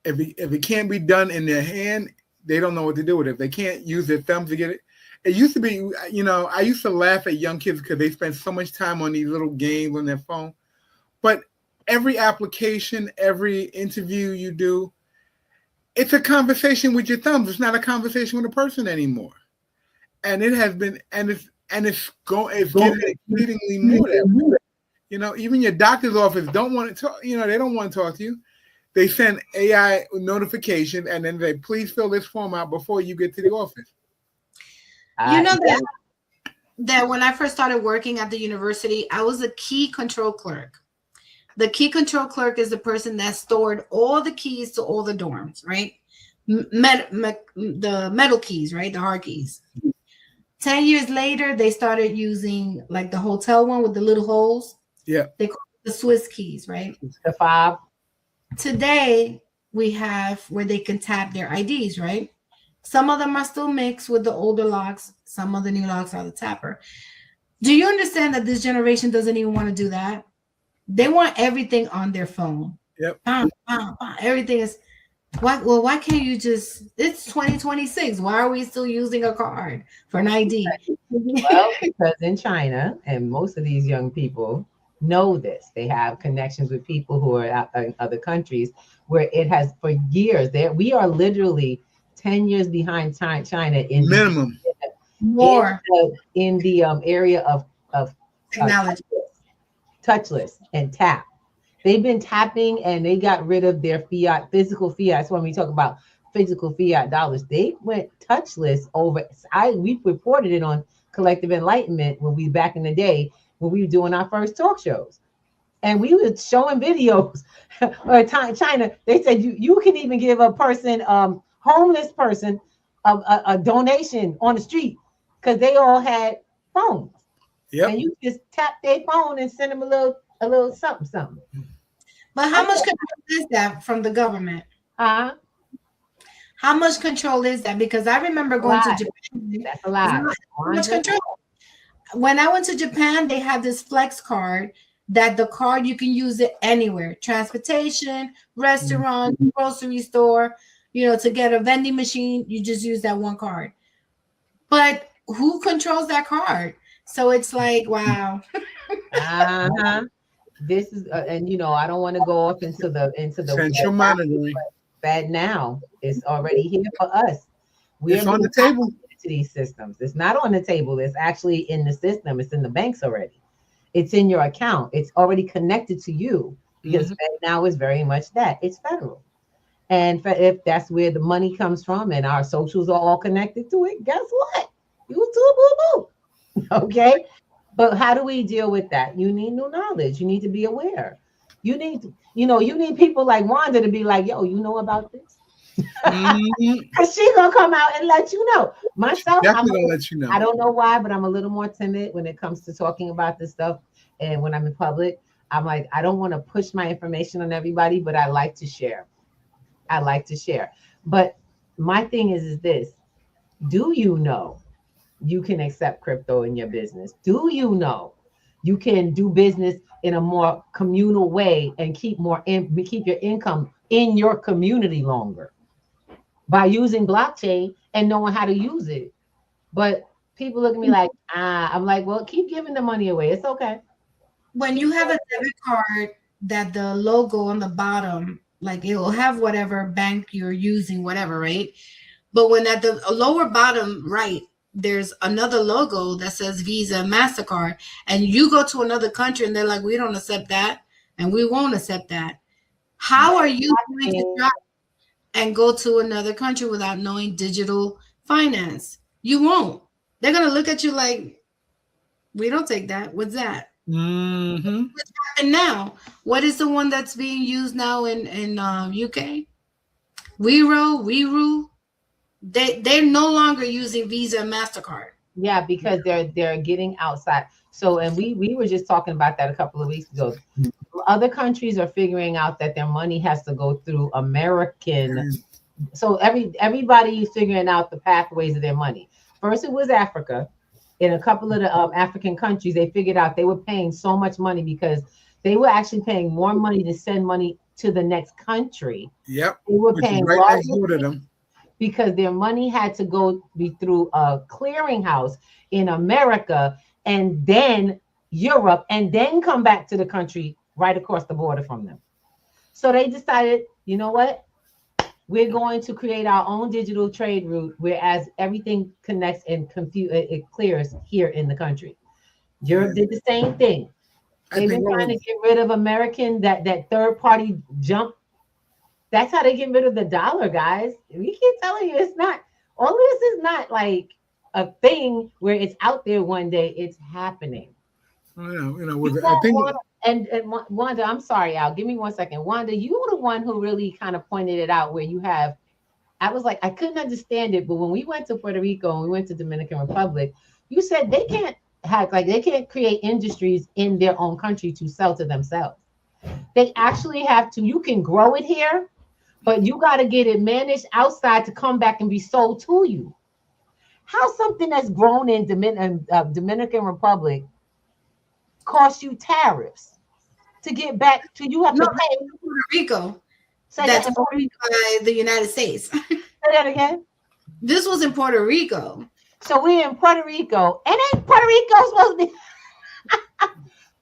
If it can't be done in their hand, they don't know what to do with it. If they can't use their thumbs to get it. It used to be, I used to laugh at young kids because they spend so much time on these little games on their phone. But every application, every interview you do, it's a conversation with your thumbs. It's not a conversation with a person anymore. And it has been, it's getting exceedingly more that way. Even your doctor's office don't want to talk, they don't want to talk to you. They send AI notification and then they please fill this form out before you get to the office. That when I first started working at the university, I was a key control clerk. The key control clerk is the person that stored all the keys to all the dorms, right? the metal keys, right? The hard keys. 10 years later, they started using like the hotel one with the little holes. Yeah. They call it the Swiss keys, right? The fob. Today, we have where they can tap their IDs, right? Some of them are still mixed with the older locks. Some of the new locks are the tapper. Do you understand that this generation doesn't even want to do that? They want everything on their phone. Yep. Everything is why can't you just, it's 2026. Why are we still using a card for an ID? Well, because in China, and most of these young people know this, they have connections with people who are out in other countries where it has for years. There, we are literally 10 years behind China in minimum more in the area of technology, touchless and tap. They've been tapping and they got rid of their physical fiat. That's when we talk about physical fiat dollars. They went touchless over. We reported it on Collective Enlightenment when we back in the day when we were doing our first talk shows, and we were showing videos. Or China, they said you can even give a person, homeless person, a donation on the street because they all had phones. Yep. And you just tap their phone and send them a little something. But how much control is that from the government? How much control is that? Because I remember going to Japan. That's a lot. How much control? When I went to Japan, they had this flex card that the card you can use it anywhere. Transportation, restaurant, grocery store, to get a vending machine, you just use that one card. But who controls that card? So it's like, wow. This is, and I don't want to go off into the central monitoring. Bad now. It's already here for us. It's on the table. To these systems. It's not on the table. It's actually in the system. It's in the banks already. It's in your account. It's already connected to you because Fed now is very much that. It's federal. And if that's where the money comes from and our socials are all connected to it, guess what? You too, boo boo. Okay. But how do we deal with that? You need new knowledge. You need to be aware. You need, you need people like Wanda to be like, yo, you know about this? Because she's going to come out and let you know. Myself, definitely going to let you know. I don't know why, but I'm a little more timid when it comes to talking about this stuff. And when I'm in public, I'm like, I don't want to push my information on everybody, but I like to share. But my thing is this. Do you know you can accept crypto in your business? Do you know you can do business in a more communal way and keep your income in your community longer by using blockchain and knowing how to use it? But people look at me like, I'm like, well, keep giving the money away. It's okay. When you have a debit card that the logo on the bottom, like it will have whatever bank you're using, whatever, right? But when at the lower bottom right, there's another logo that says Visa, MasterCard, and you go to another country and they're like, we don't accept that and we won't accept that. How are you going to try and go to another country without knowing digital finance? You won't. They're going to look at you like, we don't take that. What's that? Mm-hmm. What's happening now? What is the one that's being used now in UK? Weru. They're no longer using Visa and MasterCard. Yeah, because they're getting outside. So, and we were just talking about that a couple of weeks ago. Other countries are figuring out that their money has to go through American. So everybody is figuring out the pathways of their money. First, it was Africa. In a couple of the African countries, they figured out they were paying so much money because they were actually paying more money to send money to the next country. Yep. They were paying right next door to them. Because their money had to be through a clearinghouse in America and then Europe and then come back to the country right across the border from them. So they decided, you know what? We're going to create our own digital trade route, whereas everything connects and it clears here in the country. Europe did the same thing. They've been trying to get rid of American, that third party jump. That's how they get rid of the dollar, guys. We keep telling you it's not, all this is not like a thing where it's out there one day. It's happening. I think. And Wanda, I'm sorry, Al, give me 1 second. Wanda, you were the one who really kind of pointed it out where you have I was like, I couldn't understand it. But when we went to Puerto Rico and we went to Dominican Republic, you said they can't they can't create industries in their own country to sell to themselves. They actually have to, you can grow it here, but you got to get it managed outside to come back and be sold to you. How something that's grown in Dominican Republic costs you tariffs to get back to, you have No, to pay. Puerto Rico. Say That's that, owned by the United States. say that again. This was in Puerto Rico. So we're in Puerto Rico, and ain't Puerto Rico supposed to be?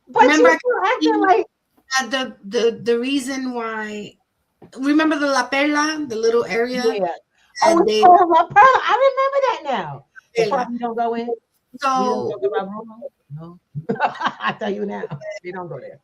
But Remember, you acting like the reason why. Remember the La Perla, the little area, yeah. and Oh, they La Perla. I remember that now. The Yeah. part we don't go in. We so don't talk about Bruno. No, I tell you now, we don't go there.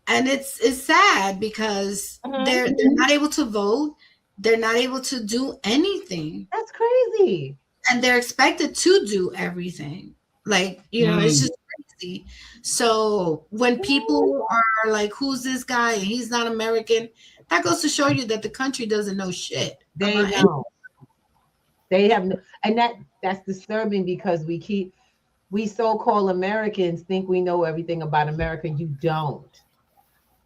and it's sad because Mhm. they're not able to vote, they're not able to do anything, That's crazy. and they're expected to do everything. Like, you know, it's just crazy. So when people are like, "Who's this guy?" and he's not American, that goes to show you that the country doesn't know shit. They about don't. They have no, and that's disturbing because we so-called Americans think we know everything about America. You don't.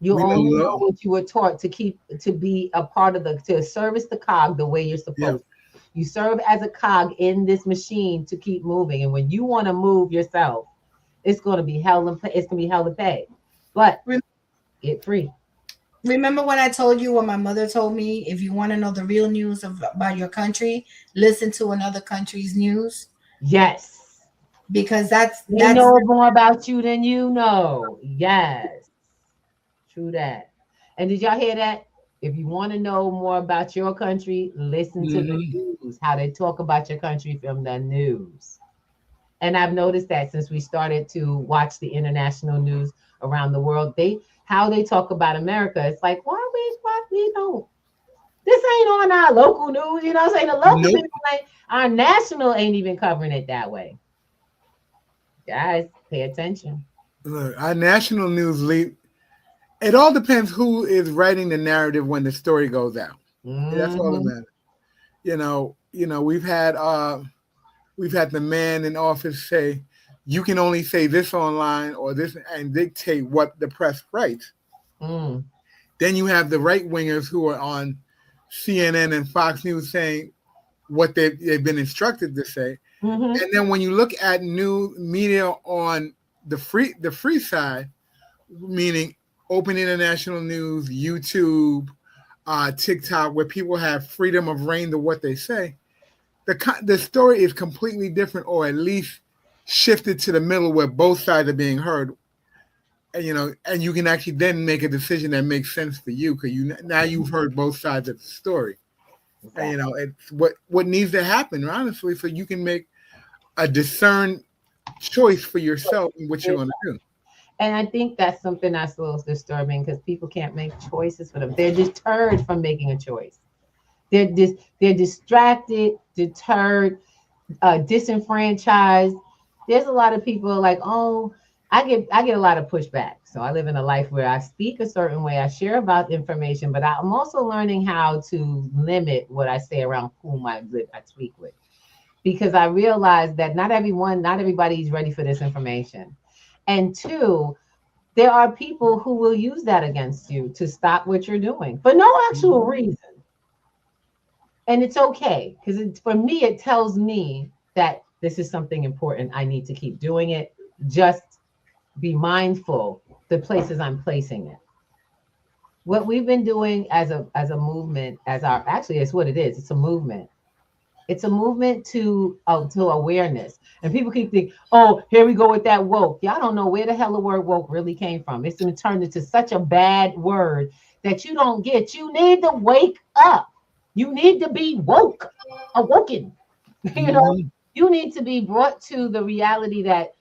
You We only don't know know. what you were taught to be a part of to service the cog the way you're supposed to. You serve as a cog in this machine to keep moving. And when you want to move yourself, it's going to be hell and it's going to be hell to pay. But get free. Remember when I told you what my mother told me? If you want to know the real news about your country, listen to another country's news, Yes. because that's They know more about you than you know. Yes. True that. And did y'all hear that? If you want to know more about your country, listen to the news, how they talk about your country from the news. And I've noticed that since we started to watch the international news around the world, how they talk about America. It's like, why we don't? This ain't on our local news. You know what I'm saying? The local Nope. people our national ain't even covering it that way. Guys, pay attention. Look, our national news lead. It all depends who is writing the narrative when the story goes out. That's all that Mhm. matters. You know, we've had the man in office say, you can only say this online or this and dictate what the press writes. Mm. Then you have the right wingers who are on CNN and Fox News saying what they've been instructed to say. Mhm. And then when you look at new media on the free side, meaning open international news, YouTube, TikTok, where people have freedom of reign to what they say, the story is completely different, or at least shifted to the middle where both sides are being heard. And and you can actually then make a decision that makes sense for you because now you've heard both sides of the story. Exactly. And it's what needs to happen, honestly, so you can make a discerned choice for yourself in what you're going to do. And I think that's something that's a little disturbing because people can't make choices for them. They're deterred from making a choice. They're distracted, deterred, disenfranchised. There's a lot of people like, oh, I get a lot of pushback. So I live in a life where I speak a certain way. I share about information, but I'm also learning how to limit what I say around whom I speak with, because I realize that not everybody's ready for this information. And two, there are people who will use that against you to stop what you're doing for no actual reason. And it's okay, because for me, it tells me that this is something important. I need to keep doing it. Just be mindful the places I'm placing it. What we've been doing as a movement, it's what it is. It's a movement. It's a movement to awareness. And people keep thinking, oh, here we go with that woke. Y'all don't know where the hell the word woke really came from. It's been turned into such a bad word that you don't get. You need to wake up. You need to be awoken. You know, you need to be brought to the reality that,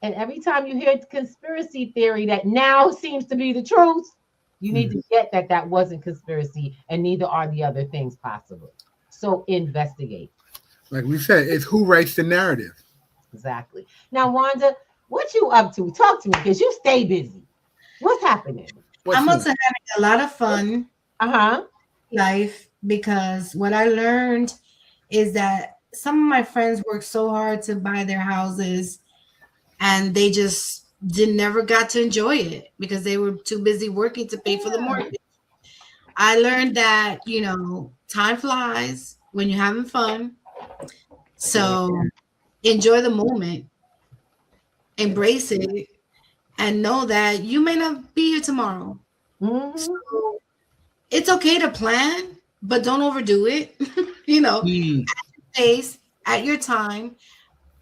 and every time you hear conspiracy theory that now seems to be the truth, you need to get that wasn't conspiracy, and neither are the other things possible. So investigate. Like we said, it's who writes the narrative. Exactly. Now, Wanda, what you up to? Talk to me, because you stay busy. What's happening? What's I'm new? also having a lot of fun Uh-huh. life because what I learned is that some of my friends worked so hard to buy their houses and they just never got to enjoy it because they were too busy working to pay for the mortgage. I learned that, time flies when you're having fun. So enjoy the moment, embrace it, and know that you may not be here tomorrow. Mm-hmm. So it's okay to plan, but don't overdo it. At your pace, at your time,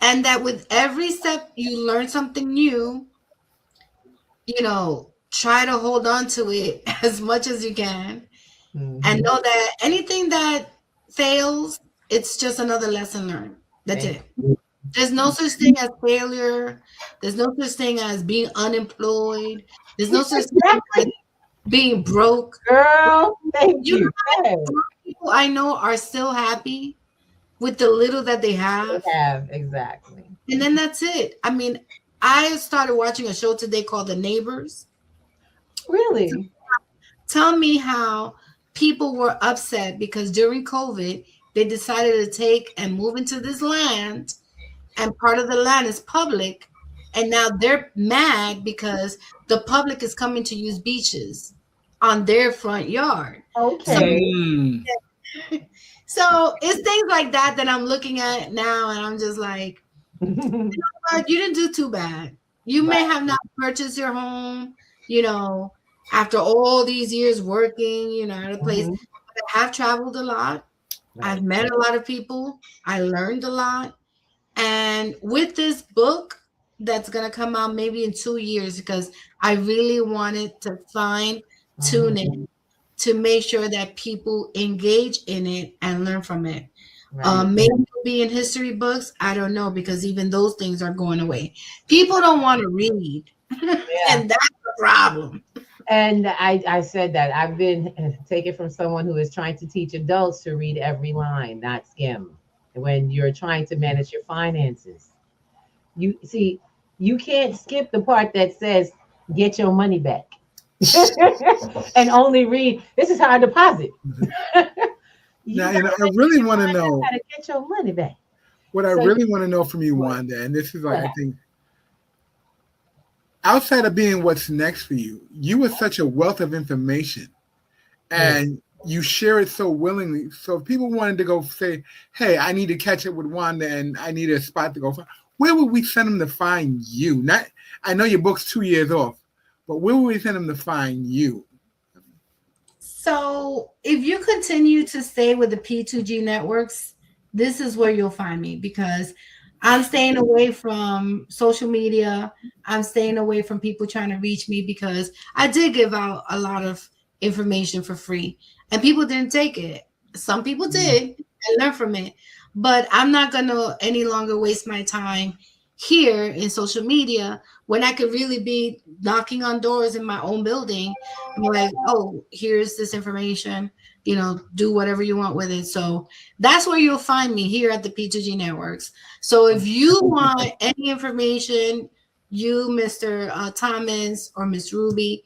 and that with every step you learn something new. Try to hold on to it as much as you can, and know that anything that fails, it's just another lesson learned. That's it. There's no such thing as failure. There's no such thing as being unemployed. There's no such thing as being broke. Girl, thank you. People I know are still happy with the little that they have. Exactly. And then that's it. I mean, I started watching a show today called The Neighbors. Really? Tell me how people were upset because during COVID, they decided to take and move into this land, and part of the land is public. And now they're mad because the public is coming to use beaches on their front yard. Okay. So it's things like that I'm looking at now, and I'm just like, you know what? You didn't do too bad. You may have not purchased your home, after all these years working, at a place. But I have traveled a lot. I've met a lot of people. I learned a lot. And with this book that's going to come out maybe in 2 years, because I really wanted to tune in to make sure that people engage in it and learn from it. Maybe it'll be in history books. I don't know, because even those things are going away. People don't want to read, and that's the problem. And I said that I've been taken from someone who is trying to teach adults to read every line, not skim. When you're trying to manage your finances, you can't skip the part that says get your money back and only read this is how I deposit. Now, I really want to know how to get your money back. What I really want to know from you, Wanda, and this is like, I think, outside of being what's next for you, you are such a wealth of information, and you share it so willingly. So if people wanted to go say, hey, I need to catch up with Wanda and I need a spot to go find, where would we send them to find you? I know your book's 2 years off, but where would we send them to find you? So if you continue to stay with the P2G networks, this is where you'll find me, because I'm staying away from social media. I'm staying away from people trying to reach me, because I did give out a lot of information for free and people didn't take it. Some people did and learn from it, but I'm not going to any longer waste my time here in social media when I could really be knocking on doors in my own building and be like, oh, here's this information, do whatever you want with it. So that's where you'll find me, here at the P2G networks. So if you want any information, you, Mr. Thomas or Miss Ruby,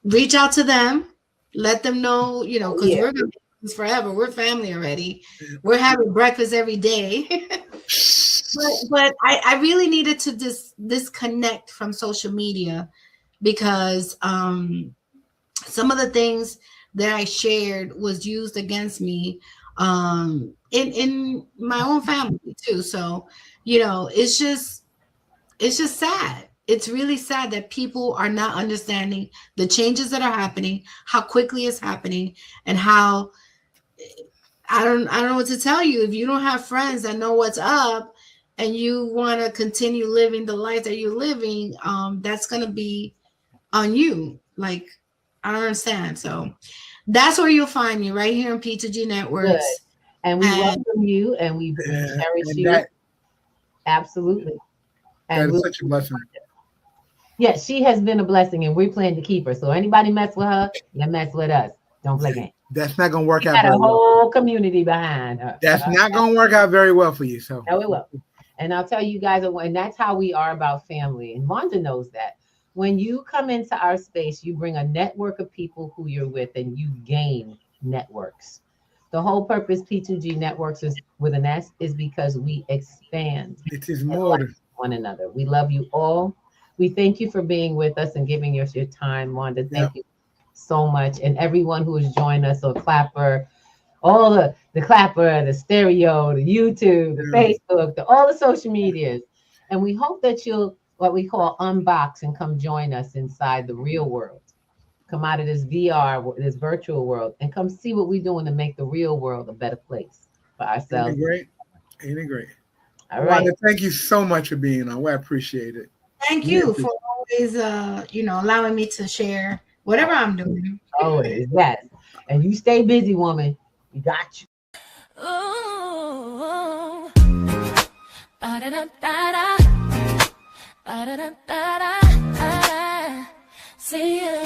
reach out to them, let them know, because we're going to be friends forever. We're family already. We're having breakfast every day. but I really needed to disconnect from social media, because some of the things that I shared was used against me in my own family too. So, it's just sad. It's really sad that people are not understanding the changes that are happening, how quickly it's happening, and how I don't know what to tell you. If you don't have friends that know what's up and you want to continue living the life that you're living, that's going to be on you. Like, I don't understand. So that's where you'll find me, right here on P2G Networks. Good. And we welcome you, and we cherish you. Absolutely. And that is such a blessing. Yes, she has been a blessing, and we plan to keep her. So anybody mess with her, you mess with us. Don't play games. That's not going to work out. Got a whole community behind her. That's not going to work out very well for you. So no, it will. And I'll tell you guys, and that's how we are about family. And Wanda knows that. When you come into our space, you bring a network of people who you're with, and you gain networks. The whole purpose P2G Networks is with an S is because we expand It is and more like than one another. We love you all. We thank you for being with us and giving us your time, Wanda. yeah. Thank you so much. And everyone who has joined us, or Clapper, all the Clapper, the Stereo, the YouTube, the Yeah. Facebook, all the social medias. And we hope that you'll, what we call, unbox and come join us inside the real world. Come out of this VR, this virtual world, and come see what we're doing to make the real world a better place for Ain't ourselves. it great? Ain't it great? All right. Wanda, thank you so much for being on. We appreciate it. Thank you for always, allowing me to share whatever I'm doing. Always, yes. And you stay busy, woman. We got you. Ooh, ba-da-da-da-da, ba-da-da-da-da, see you.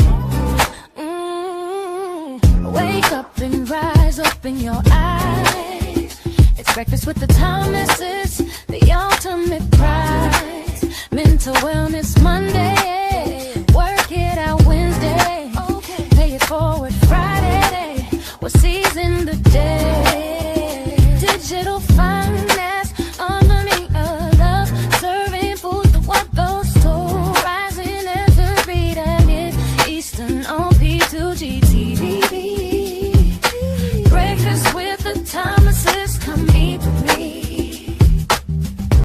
Wake up and rise, open your eyes. It's breakfast with the Thomases, the ultimate prize. Mental Wellness Monday.